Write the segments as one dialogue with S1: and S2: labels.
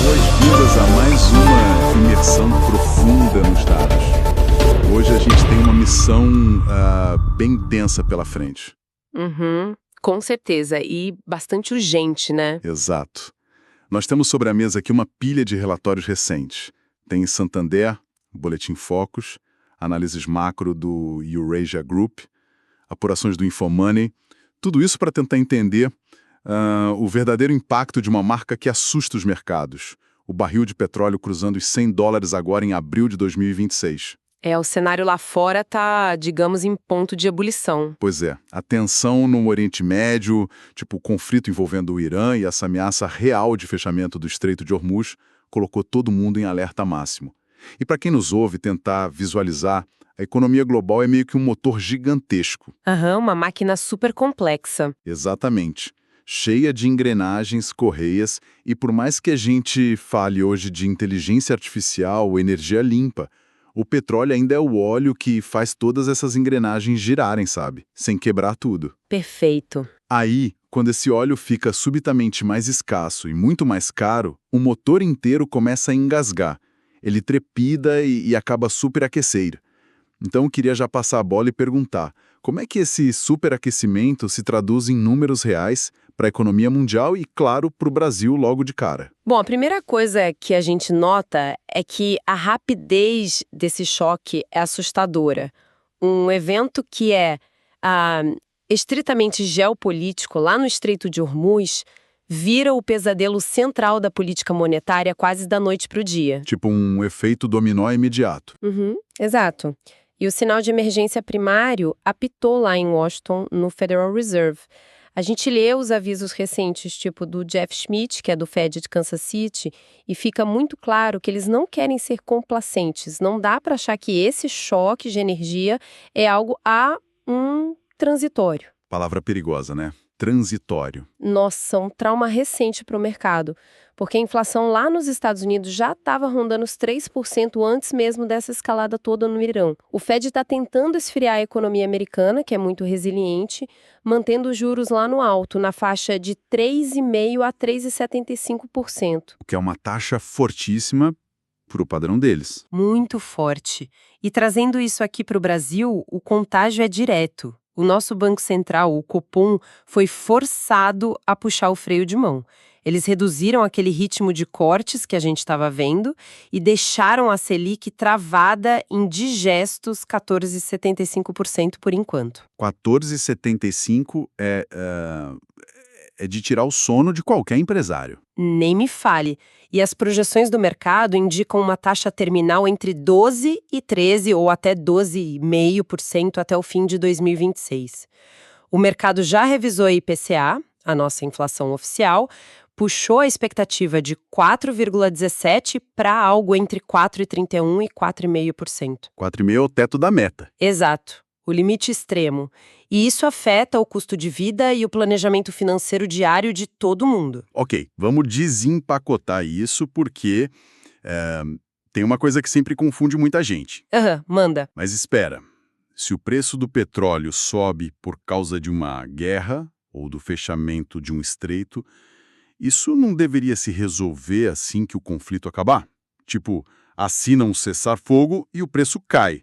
S1: Boas-vindas a mais uma imersão profunda nos dados. Hoje a gente tem uma missão bem densa pela frente.
S2: Com certeza, e bastante urgente, né?
S1: Exato. Nós temos sobre a mesa aqui uma pilha de relatórios recentes. Tem Santander, Boletim Focus, análises macro do Eurasia Group, apurações do Infomoney, tudo isso para tentar entender o verdadeiro impacto de uma marca que assusta os mercados. O barril de petróleo cruzando os $100 agora em abril de 2026.
S2: O cenário lá fora tá, digamos, em ponto de ebulição.
S1: Pois é, a tensão no Oriente Médio, tipo o conflito envolvendo o Irã e essa ameaça real de fechamento do Estreito de Hormuz, colocou todo mundo em alerta máximo. E para quem nos ouve tentar visualizar, a economia global é meio que um motor gigantesco.
S2: Uma máquina super complexa.
S1: Exatamente. Cheia de engrenagens, correias, e por mais que a gente fale hoje de inteligência artificial, energia limpa, o petróleo ainda é o óleo que faz todas essas engrenagens girarem, sabe? Sem quebrar tudo.
S2: Perfeito.
S1: Aí, quando esse óleo fica subitamente mais escasso e muito mais caro, o motor inteiro começa a engasgar. Ele trepida e acaba superaquecer. Então, eu queria já passar a bola e perguntar, como é que esse superaquecimento se traduz em números reais para a economia mundial e, claro, para o Brasil logo de cara?
S2: Bom, a primeira coisa que a gente nota é que a rapidez desse choque é assustadora. Um evento que é estritamente geopolítico, lá no Estreito de Hormuz, vira o pesadelo central da política monetária quase da noite para o dia.
S1: Tipo um efeito dominó imediato.
S2: Exato. E o sinal de emergência primário apitou lá em Washington, no Federal Reserve. A gente lê os avisos recentes, tipo do Jeff Schmidt, que é do Fed de Kansas City, e fica muito claro que eles não querem ser complacentes. Não dá para achar que esse choque de energia é algo transitório.
S1: Palavra perigosa, né? Transitório.
S2: Nossa, um trauma recente para o mercado, porque a inflação lá nos Estados Unidos já estava rondando os 3% antes mesmo dessa escalada toda no Irã. O Fed está tentando esfriar a economia americana, que é muito resiliente, mantendo os juros lá no alto, na faixa de 3,5% a 3,75%.
S1: O que é uma taxa fortíssima para o padrão deles.
S2: Muito forte. E trazendo isso aqui para o Brasil, o contágio é direto. O nosso Banco Central, o Copom, foi forçado a puxar o freio de mão. Eles reduziram aquele ritmo de cortes que a gente estava vendo e deixaram a Selic travada em digestos 14,75% por enquanto.
S1: 14,75 é de tirar o sono de qualquer empresário.
S2: Nem me fale. E as projeções do mercado indicam uma taxa terminal entre 12% e 13% ou até 12,5% até o fim de 2026. O mercado já revisou a IPCA, a nossa inflação oficial, puxou a expectativa de 4,17% para algo entre 4,31% e 4,5%.
S1: 4,5% é o teto da meta.
S2: Exato, o limite extremo. E isso afeta o custo de vida e o planejamento financeiro diário de todo mundo.
S1: Ok, vamos desempacotar isso porque tem uma coisa que sempre confunde muita gente.
S2: Manda.
S1: Mas espera, se o preço do petróleo sobe por causa de uma guerra ou do fechamento de um estreito, isso não deveria se resolver assim que o conflito acabar? Tipo, assina um cessar-fogo e o preço cai.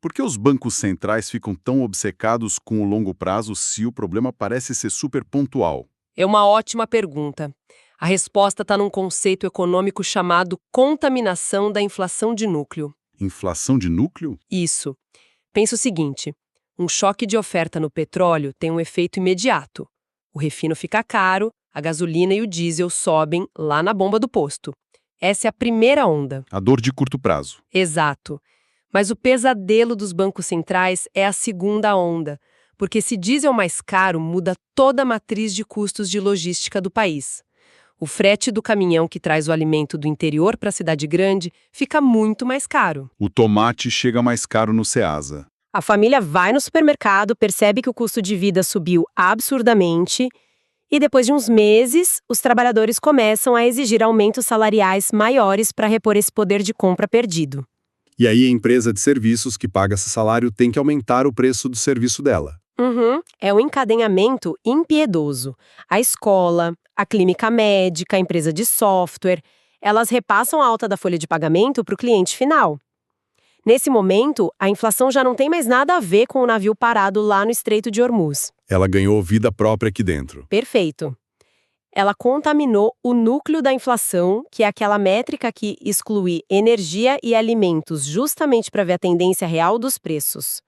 S1: Por que os bancos centrais ficam tão obcecados com o longo prazo se o problema parece ser super pontual?
S2: É uma ótima pergunta. A resposta está num conceito econômico chamado contaminação da inflação de núcleo.
S1: Inflação de núcleo?
S2: Isso. Pensa o seguinte, um choque de oferta no petróleo tem um efeito imediato. O refino fica caro, a gasolina e o diesel sobem lá na bomba do posto. Essa é a primeira onda.
S1: A dor de curto prazo.
S2: Exato. Mas o pesadelo dos bancos centrais é a segunda onda, porque se diesel mais caro muda toda a matriz de custos de logística do país. O frete do caminhão que traz o alimento do interior para a cidade grande fica muito mais caro.
S1: O tomate chega mais caro no Ceasa.
S2: A família vai no supermercado, percebe que o custo de vida subiu absurdamente e depois de uns meses, os trabalhadores começam a exigir aumentos salariais maiores para repor esse poder de compra perdido.
S1: E aí a empresa de serviços que paga esse salário tem que aumentar o preço do serviço dela.
S2: É um encadenhamento impiedoso. A escola, a clínica médica, a empresa de software, elas repassam a alta da folha de pagamento para o cliente final. Nesse momento, a inflação já não tem mais nada a ver com o navio parado lá no Estreito de Hormuz.
S1: Ela ganhou vida própria aqui dentro.
S2: Perfeito. Ela contaminou o núcleo da inflação, que é aquela métrica que exclui energia e alimentos justamente para ver a tendência real dos preços.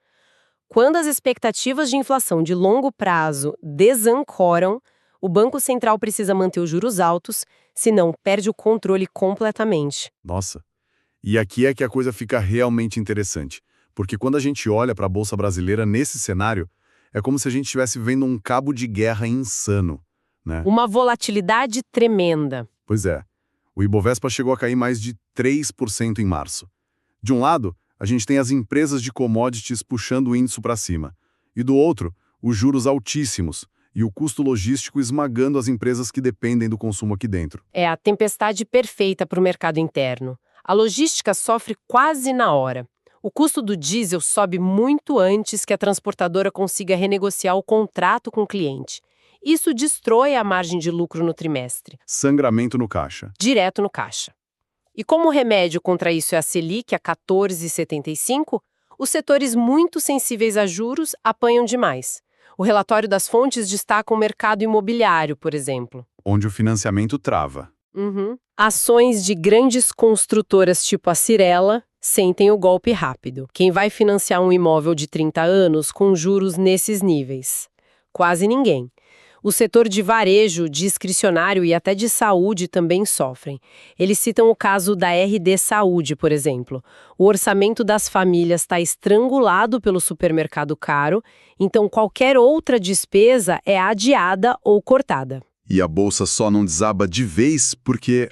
S2: Quando as expectativas de inflação de longo prazo desancoram, o Banco Central precisa manter os juros altos, senão perde o controle completamente.
S1: Nossa. E aqui é que a coisa fica realmente interessante, porque quando a gente olha para a Bolsa Brasileira nesse cenário, é como se a gente estivesse vendo um cabo de guerra insano, né?
S2: Uma volatilidade tremenda.
S1: Pois é. O Ibovespa chegou a cair mais de 3% em março. De um lado, a gente tem as empresas de commodities puxando o índice para cima, e do outro, os juros altíssimos e o custo logístico esmagando as empresas que dependem do consumo aqui dentro.
S2: É a tempestade perfeita para o mercado interno. A logística sofre quase na hora. O custo do diesel sobe muito antes que a transportadora consiga renegociar o contrato com o cliente. Isso destrói a margem de lucro no trimestre.
S1: Sangramento no caixa.
S2: Direto no caixa. E como o remédio contra isso é a Selic a 14,75, os setores muito sensíveis a juros apanham demais. O relatório das fontes destaca o mercado imobiliário, por exemplo.
S1: Onde o financiamento trava.
S2: Ações de grandes construtoras tipo a Cirela sentem o golpe rápido. Quem vai financiar um imóvel de 30 anos com juros nesses níveis? Quase ninguém. O setor de varejo, discricionário e até de saúde também sofrem. Eles citam o caso da RD Saúde, por exemplo. O orçamento das famílias está estrangulado pelo supermercado caro, então qualquer outra despesa é adiada ou cortada.
S1: E a bolsa só não desaba de vez porque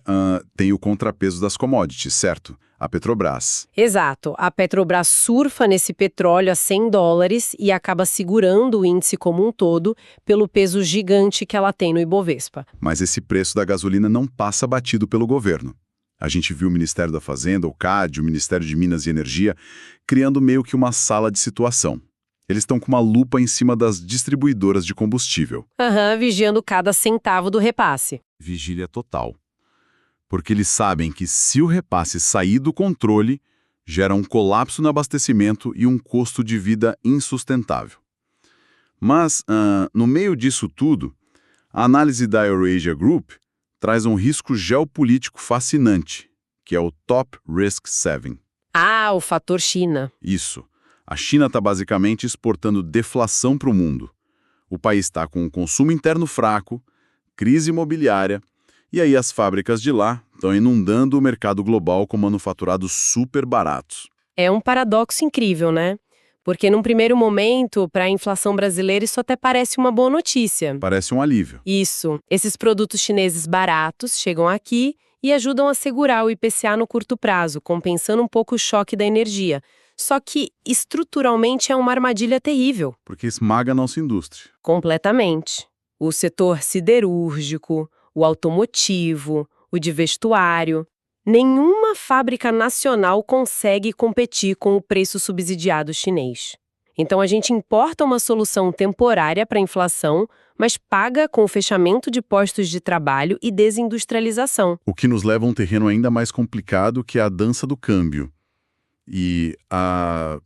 S1: tem o contrapeso das commodities, certo? A Petrobras.
S2: Exato. A Petrobras surfa nesse petróleo a $100 e acaba segurando o índice como um todo pelo peso gigante que ela tem no Ibovespa.
S1: Mas esse preço da gasolina não passa batido pelo governo. A gente viu o Ministério da Fazenda, o CAD, o Ministério de Minas e Energia, criando meio que uma sala de situação. Eles estão com uma lupa em cima das distribuidoras de combustível.
S2: Vigiando cada centavo do repasse.
S1: Vigília total. Porque eles sabem que se o repasse sair do controle, gera um colapso no abastecimento e um custo de vida insustentável. Mas, no meio disso tudo, a análise da Eurasia Group traz um risco geopolítico fascinante, que é o Top Risk 7.
S2: O fator China.
S1: Isso. A China está basicamente exportando deflação para o mundo. O país está com um consumo interno fraco, crise imobiliária, e aí as fábricas de lá estão inundando o mercado global com manufaturados super baratos.
S2: É um paradoxo incrível, né? Porque num primeiro momento, para a inflação brasileira, isso até parece uma boa notícia.
S1: Parece um alívio.
S2: Isso. Esses produtos chineses baratos chegam aqui e ajudam a segurar o IPCA no curto prazo, compensando um pouco o choque da energia. Só que, estruturalmente, é uma armadilha terrível.
S1: Porque esmaga a nossa indústria.
S2: Completamente. O setor siderúrgico, o automotivo, o de vestuário. Nenhuma fábrica nacional consegue competir com o preço subsidiado chinês. Então a gente importa uma solução temporária para a inflação, mas paga com o fechamento de postos de trabalho e desindustrialização.
S1: O que nos leva a um terreno ainda mais complicado, que é a dança do câmbio. E a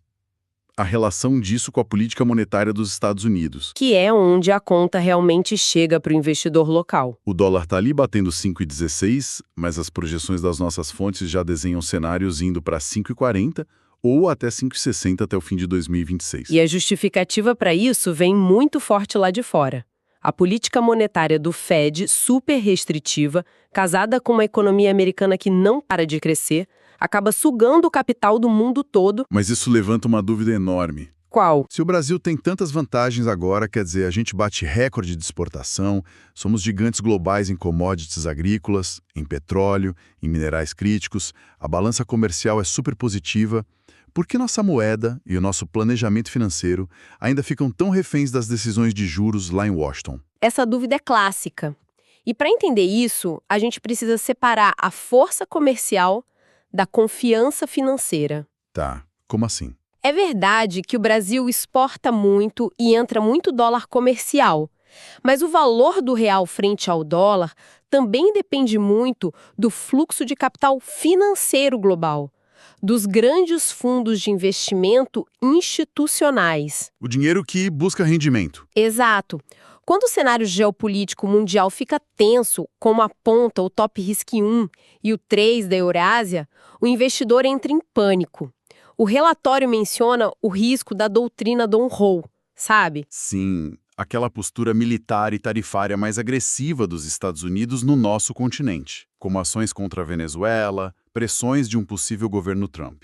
S1: relação disso com a política monetária dos Estados Unidos.
S2: Que é onde a conta realmente chega para o investidor local.
S1: O dólar está ali batendo 5,16, mas as projeções das nossas fontes já desenham cenários indo para 5,40 ou até 5,60 até o fim de 2026.
S2: E a justificativa para isso vem muito forte lá de fora. A política monetária do Fed, super restritiva, casada com uma economia americana que não para de crescer, acaba sugando o capital do mundo todo.
S1: Mas isso levanta uma dúvida enorme.
S2: Qual?
S1: Se o Brasil tem tantas vantagens agora, quer dizer, a gente bate recorde de exportação, somos gigantes globais em commodities agrícolas, em petróleo, em minerais críticos, a balança comercial é super positiva, por que nossa moeda e o nosso planejamento financeiro ainda ficam tão reféns das decisões de juros lá em Washington?
S2: Essa dúvida é clássica. E para entender isso, a gente precisa separar a força comercial da confiança financeira.
S1: Tá, como assim?
S2: É verdade que o Brasil exporta muito e entra muito dólar comercial, Mas o valor do real frente ao dólar também depende muito do fluxo de capital financeiro global, dos grandes fundos de investimento institucionais.
S1: O dinheiro que busca rendimento.
S2: Exato. Quando o cenário geopolítico mundial fica tenso, como aponta o Top Risk 1 e o 3 da Eurásia, o investidor entra em pânico. O relatório menciona o risco da doutrina Monroe, sabe?
S1: Sim, aquela postura militar e tarifária mais agressiva dos Estados Unidos no nosso continente, como ações contra a Venezuela, pressões de um possível governo Trump.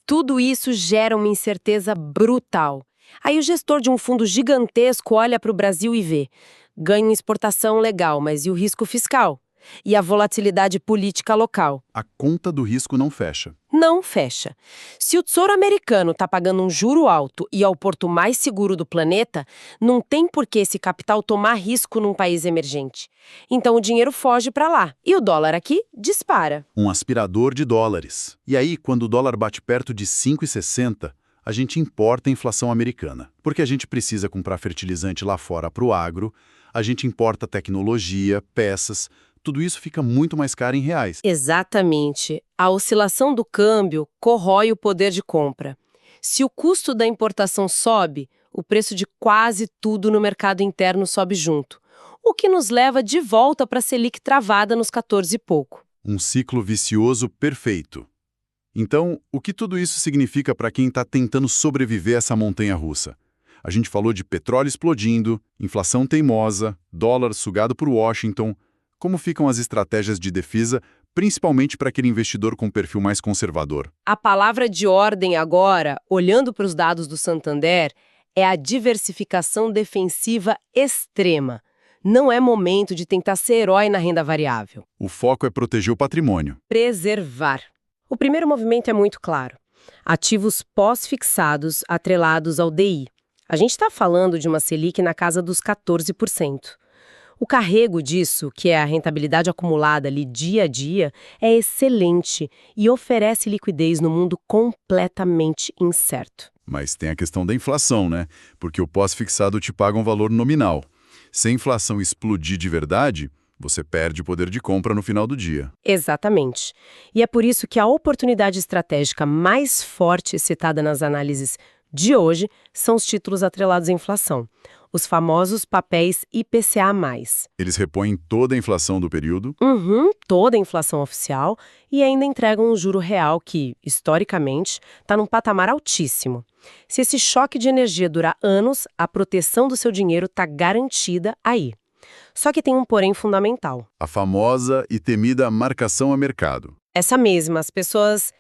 S2: Tudo isso gera uma incerteza brutal. Aí o gestor de um fundo gigantesco olha para o Brasil e vê: ganho em exportação legal, mas e o risco fiscal? E a volatilidade política local?
S1: A conta do risco não fecha.
S2: Não fecha. Se o Tesouro Americano está pagando um juro alto e é o porto mais seguro do planeta, não tem por que esse capital tomar risco num país emergente. Então o dinheiro foge para lá. E o dólar aqui dispara.
S1: Um aspirador de dólares. E aí, quando o dólar bate perto de 5,60, a gente importa a inflação americana. Porque a gente precisa comprar fertilizante lá fora para o agro, a gente importa tecnologia, peças. Tudo isso fica muito mais caro em reais.
S2: Exatamente. A oscilação do câmbio corrói o poder de compra. Se o custo da importação sobe, o preço de quase tudo no mercado interno sobe junto, o que nos leva de volta para a Selic travada nos 14 e pouco.
S1: Um ciclo vicioso perfeito. Então, o que tudo isso significa para quem está tentando sobreviver a essa montanha-russa? A gente falou de petróleo explodindo, inflação teimosa, dólar sugado por Washington. Como ficam as estratégias de defesa, principalmente para aquele investidor com perfil mais conservador?
S2: A palavra de ordem agora, olhando para os dados do Santander, é a diversificação defensiva extrema. Não é momento de tentar ser herói na renda variável.
S1: O foco é proteger o patrimônio.
S2: Preservar. O primeiro movimento é muito claro. Ativos pós-fixados atrelados ao DI. A gente está falando de uma Selic na casa dos 14%. O carrego disso, que é a rentabilidade acumulada ali dia a dia, é excelente e oferece liquidez no mundo completamente incerto.
S1: Mas tem a questão da inflação, né? Porque o pós-fixado te paga um valor nominal. Se a inflação explodir de verdade, você perde o poder de compra no final do dia.
S2: Exatamente. E é por isso que a oportunidade estratégica mais forte citada nas análises de hoje são os títulos atrelados à inflação. Os famosos papéis IPCA+.
S1: Eles repõem toda a inflação do período?
S2: Toda a inflação oficial e ainda entregam um juro real que, historicamente, está num patamar altíssimo. Se esse choque de energia durar anos, a proteção do seu dinheiro está garantida aí. Só que tem um porém fundamental.
S1: A famosa e temida marcação a mercado.
S2: Essa mesma, as pessoas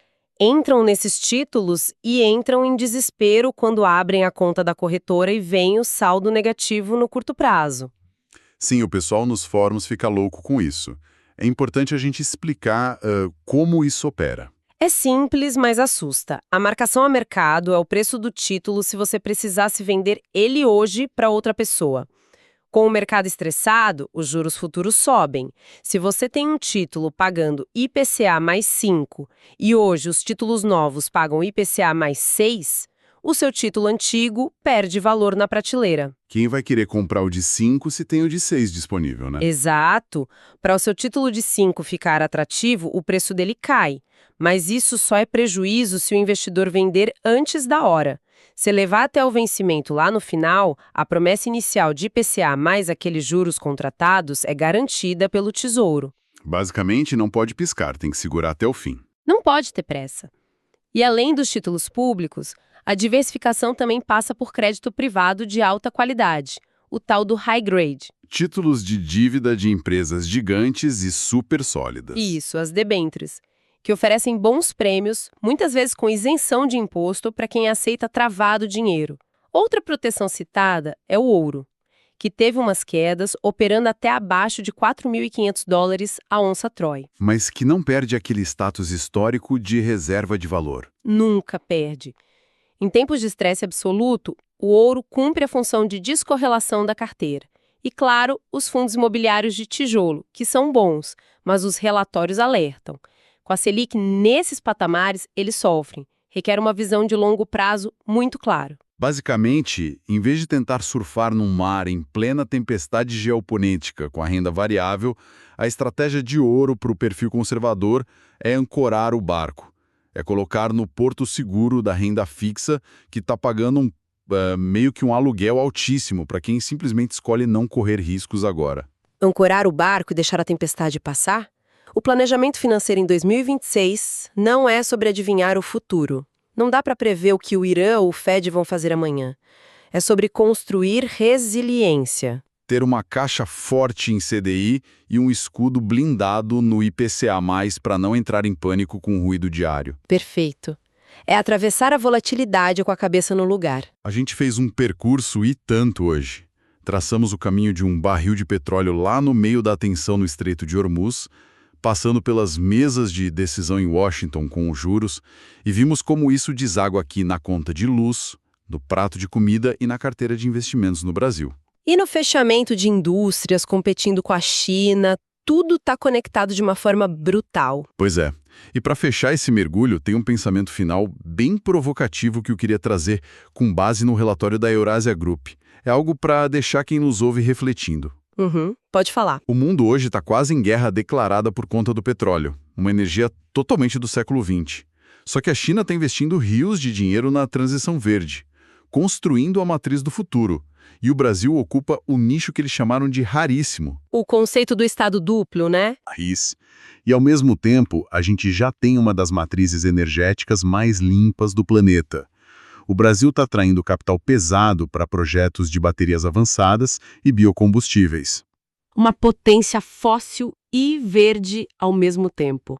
S2: entram nesses títulos e entram em desespero quando abrem a conta da corretora e veem o saldo negativo no curto prazo.
S1: Sim, o pessoal nos fóruns fica louco com isso. É importante a gente explicar como isso opera.
S2: É simples, mas assusta. A marcação a mercado é o preço do título se você precisasse vender ele hoje para outra pessoa. Com o mercado estressado, os juros futuros sobem. Se você tem um título pagando IPCA mais 5 e hoje os títulos novos pagam IPCA mais 6, o seu título antigo perde valor na prateleira.
S1: Quem vai querer comprar o de 5 se tem o de 6 disponível, né?
S2: Exato. Para o seu título de 5 ficar atrativo, o preço dele cai. Mas isso só é prejuízo se o investidor vender antes da hora. Se levar até o vencimento lá no final, a promessa inicial de IPCA mais aqueles juros contratados é garantida pelo Tesouro.
S1: Basicamente, não pode piscar, tem que segurar até o fim.
S2: Não pode ter pressa. E além dos títulos públicos, a diversificação também passa por crédito privado de alta qualidade, o tal do high grade.
S1: Títulos de dívida de empresas gigantes e super sólidas.
S2: Isso, as debêntures, que oferecem bons prêmios, muitas vezes com isenção de imposto para quem aceita travado dinheiro. Outra proteção citada é o ouro, que teve umas quedas operando até abaixo de $4.500 a onça Troy.
S1: Mas que não perde aquele status histórico de reserva de valor.
S2: Nunca perde. Em tempos de estresse absoluto, o ouro cumpre a função de descorrelação da carteira. E, claro, os fundos imobiliários de tijolo, que são bons, mas os relatórios alertam. Com a Selic nesses patamares, eles sofrem. Requer uma visão de longo prazo muito clara.
S1: Basicamente, em vez de tentar surfar num mar em plena tempestade geopolítica com a renda variável, a estratégia de ouro para o perfil conservador é ancorar o barco. É colocar no porto seguro da renda fixa, que está pagando meio que um aluguel altíssimo para quem simplesmente escolhe não correr riscos agora.
S2: Ancorar o barco e deixar a tempestade passar? O planejamento financeiro em 2026 não é sobre adivinhar o futuro. Não dá para prever o que o Irã ou o Fed vão fazer amanhã. É sobre construir resiliência.
S1: Ter uma caixa forte em CDI e um escudo blindado no IPCA+, para não entrar em pânico com o ruído diário.
S2: Perfeito. É atravessar a volatilidade com a cabeça no lugar.
S1: A gente fez um percurso e tanto hoje. Traçamos o caminho de um barril de petróleo lá no meio da tensão no Estreito de Hormuz, passando pelas mesas de decisão em Washington com os juros, e vimos como isso deságua aqui na conta de luz, no prato de comida e na carteira de investimentos no Brasil.
S2: E no fechamento de indústrias competindo com a China, tudo está conectado de uma forma brutal.
S1: Pois é. E para fechar esse mergulho, tem um pensamento final bem provocativo que eu queria trazer com base no relatório da Eurasia Group. É algo para deixar quem nos ouve refletindo.
S2: Pode falar.
S1: O mundo hoje está quase em guerra declarada por conta do petróleo, uma energia totalmente do século XX. Só que a China está investindo rios de dinheiro na transição verde, construindo a matriz do futuro. E o Brasil ocupa o nicho que eles chamaram de raríssimo.
S2: O conceito do estado duplo, né?
S1: Isso. E ao mesmo tempo, a gente já tem uma das matrizes energéticas mais limpas do planeta. O Brasil está atraindo capital pesado para projetos de baterias avançadas e biocombustíveis.
S2: Uma potência fóssil e verde ao mesmo tempo.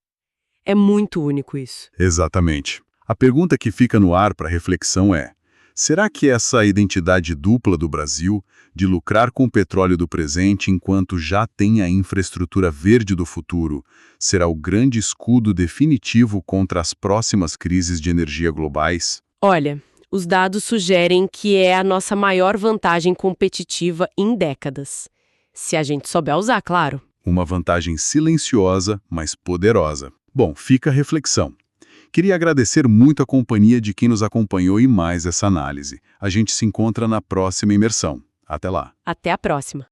S2: É muito único isso.
S1: Exatamente. A pergunta que fica no ar para reflexão é: será que essa identidade dupla do Brasil, de lucrar com o petróleo do presente enquanto já tem a infraestrutura verde do futuro, será o grande escudo definitivo contra as próximas crises de energia globais?
S2: Olha, os dados sugerem que é a nossa maior vantagem competitiva em décadas. Se a gente souber usar, claro.
S1: Uma vantagem silenciosa, mas poderosa. Bom, fica a reflexão. Queria agradecer muito a companhia de quem nos acompanhou e mais essa análise. A gente se encontra na próxima imersão. Até lá.
S2: Até a próxima.